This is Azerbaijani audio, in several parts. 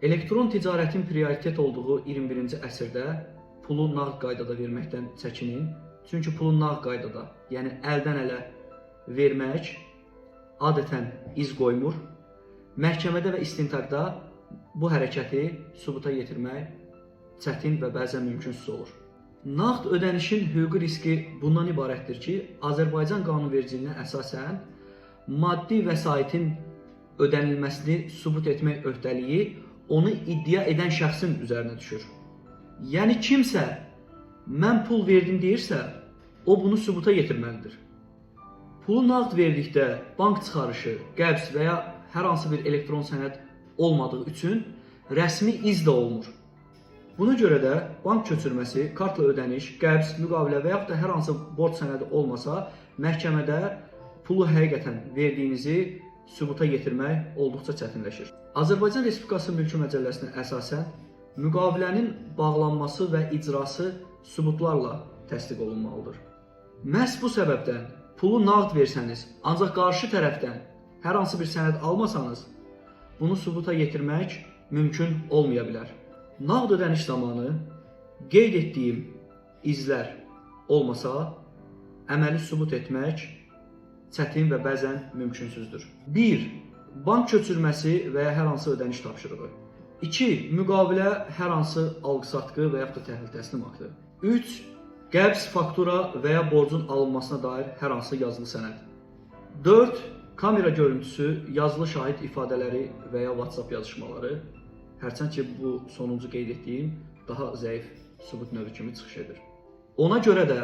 Elektron ticarətin prioritet olduğu 21-ci əsrdə pulu nağd qaydada verməkdən çəkinin. Çünki pulu nağd qaydada, yəni əldən ələ vermək adətən iz qoymur. Məhkəmədə və istintaqda bu hərəkəti sübuta yetirmək çətin və bəzən mümkünsüz olur. Nağd ödənişin hüquqi riski bundan ibarətdir ki, Azərbaycan qanunvericiliyinə əsasən maddi vəsaitin ödənilməsini sübut etmək öhdəliyi onu iddia edən şəxsin üzərinə düşür. Yəni kimsə mən pul verdim deyirsə, o bunu sübuta yetirməlidir. Pulu nağd verdikdə bank çıxarışı, qəbz və ya hər hansı bir elektron sənəd olmadığı üçün rəsmi iz də olmur. Buna görə də bank köçürməsi, kartla ödəniş, qəbz, müqavilə və yaxud da hər hansı borc sənədi olmasa, məhkəmədə pulu həqiqətən verdiyinizi sübuta yetirmək olduqca çətinləşir. Azərbaycan Respublikası Mülki Məcəlləsinə əsasən müqavilənin bağlanması və icrası sübutlarla təsdiq olunmalıdır. Məhz bu səbəbdən pulu nağd versəniz, ancaq qarşı tərəfdən hər hansı bir sənəd almasanız, bunu sübuta yetirmək mümkün olmaya bilər. Nağd ödəniş zamanı qeyd etdiyim izlər olmasa, əməli sübut etmək çətin və bəzən mümkünsüzdür. 1. Bank köçürməsi və ya hər hansı ödəniş tapşırığı. 2. Müqavilə hər hansı alqı-satqı və yaxud da təhvil təslim aktı. 3. Qəbz, faktura və ya borcun alınmasına dair hər hansı yazılı sənəd. 4. Kamera görüntüsü, yazılı şahid ifadələri və ya WhatsApp yazışmaları. Hərçənd ki, bu sonuncu qeyd etdiyim daha zəif sübut növü kimi çıxış edir. Ona görə də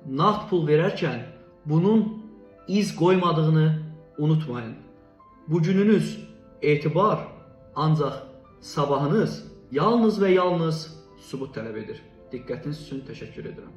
nağd pul verərkən bunun iz qoymadığını unutmayın. Bugününüz etibar, ancaq sabahınız yalnız və yalnız sübut tələb edir. Diqqətiniz üçün təşəkkür edirəm.